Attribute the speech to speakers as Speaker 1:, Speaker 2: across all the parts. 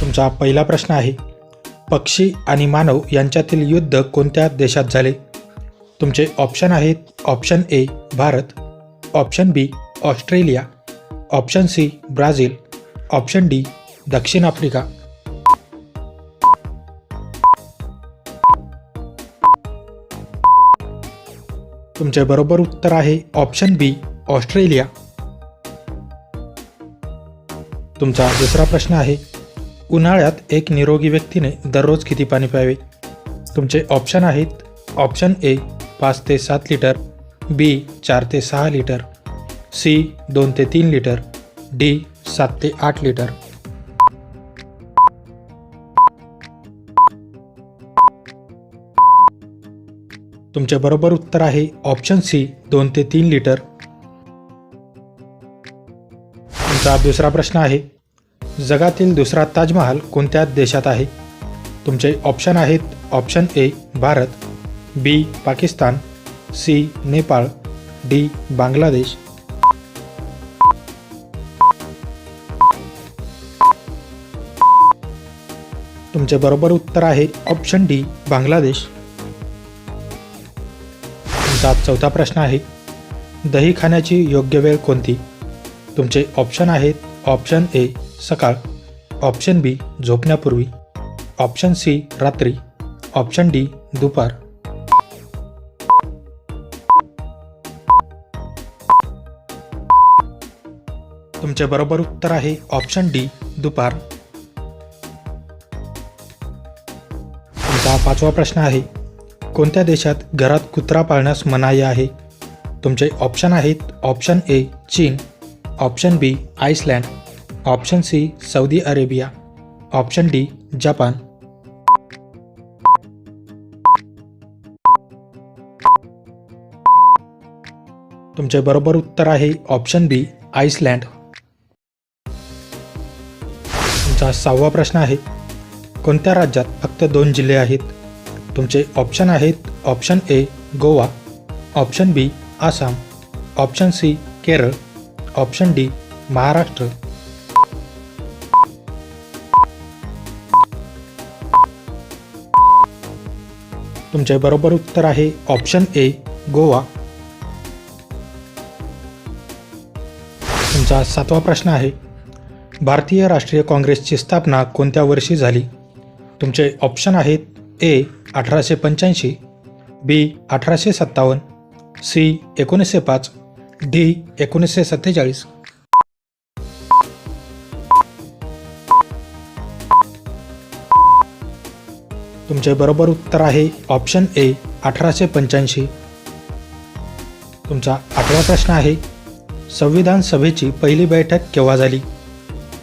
Speaker 1: तुमचा पहिला प्रश्न आहे, पक्षी आणि मानव यांच्यातील युद्ध कोणत्या देशात झाले? तुमचे ऑप्शन आहेत, option A Bharat, option B Australia, option C Brazil, option D दक्षिण आफ्रिका. तुमचे बरोबर उत्तर आहे ऑप्शन बी ऑस्ट्रेलिया. तुमचा दुसरा प्रश्न आहे, उन्हाळ्यात एक निरोगी व्यक्तीने दररोज किती पाणी प्यावे? तुमचे ऑप्शन आहेत, ऑप्शन ए 5 ते 7 लिटर, बी 4 ते 6 लिटर, सी 2 ते 3 लिटर, डी 7 ते 8 लिटर. तुमचे बरोबर उत्तर आहे ऑप्शन सी 2 ते 3 लिटर. तुमचा दुसरा प्रश्न आहे, जगातील दुसरा ताजमहाल कोणत्या देशात आहे? तुमचे ऑप्शन आहेत, option A Bharat, B Pakistan, C Nepal, D Bangladesh. तुमचे बरोबर उत्तर आहे ऑप्शन डी बांगलादेश. तुमचा चौथा प्रश्न आहे, दही खाण्याची योग्य वेळ कोणती? तुमचे ऑप्शन आहेत, ऑप्शन ए सकाळ, ऑप्शन बी झोपण्यापूर्वी, ऑप्शन सी रात्री, ऑप्शन डी दुपार. तुमचे बरोबर उत्तर आहे ऑप्शन डी दुपार. तुमचा पाचवा प्रश्न आहे, कोणत्या देशात घरात कुत्रा पाळण्यास मनाई आहे? तुमचे ऑप्शन आहेत, ऑप्शन ए चीन, option B Iceland, option C Saudi Arabia, option D जपान. तुमचे बरोबर उत्तर आहे ऑप्शन बी आइसलँड. तुमचा सहावा प्रश्न आहे, कोणत्या राज्यात फक्त 2 जिल्हे आहेत? तुमचे ऑप्शन आहेत, option A Goa, option B Assam, option C Kerala, option D Maharashtra. तुमचे बरोबर उत्तर आहे ऑप्शन ए गोवा. तुमचा सातवा प्रश्न आहे, भारतीय राष्ट्रीय काँग्रेसची स्थापना कोणत्या वर्षी झाली? तुमचे ऑप्शन आहेत, ए 1885, बी 1857, सी 1905, डी 1947. तुमचे बरोबर उत्तर आहे ऑप्शन ए 1885. तुमचा आठवा प्रश्न आहे, संविधान सभेची पहिली बैठक केव्हा झाली?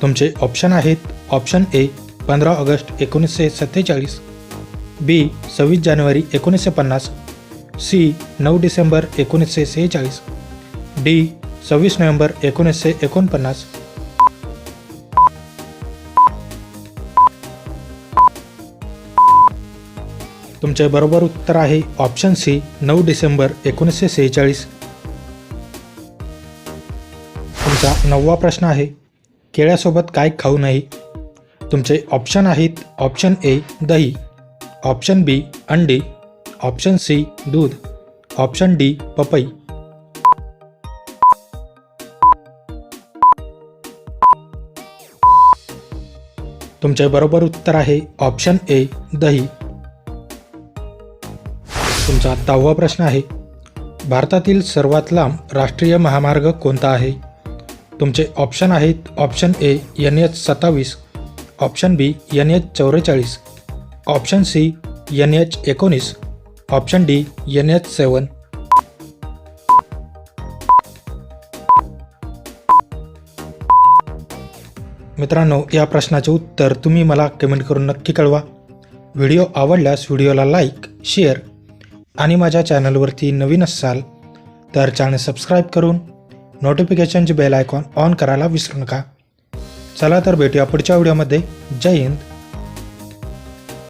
Speaker 1: तुमचे ऑप्शन आहेत, ऑप्शन ए 15 ऑगस्ट 1947, बी 26 जानेवारी 1950, सी 9 डिसेंबर 1946, डी 26 नोव्हेंबर 1949. तुमचे बरोबर उत्तर आहे ऑप्शन सी 9 डिसेंबर 1946. तुमचा 9वा प्रश्न आहे, केळ्यासोबत काय खाऊ नये? तुमचे ऑप्शन आहेत, ऑप्शन ए दही, ऑप्शन बी अंडी, ऑप्शन सी दूध, ऑप्शन डी पपई. तुमचे बरोबर उत्तर आहे ऑप्शन ए दही. तुमचा 10वा प्रश्न आहे, भारतातील सर्वात लांब राष्ट्रीय महामार्ग कोणता आहे? तुमचे ऑप्शन आहेत, option A NH27, option B NH44, option C NH19, option D NH7. मित्रांनो, या प्रश्नाचे उत्तर तुम्ही मला कमेंट करून नक्की कळवा. व्हिडिओ आवडल्यास व्हिडिओला लाईक, शेअर आणि माझ्या चॅनलवरती नवीन असाल तर चॅनल सबस्क्राईब करून नोटिफिकेशनची बेल आयकॉन ऑन करायला विसरू नका. चला तर भेटूया पुढच्या व्हिडिओमध्ये. जय हिंद.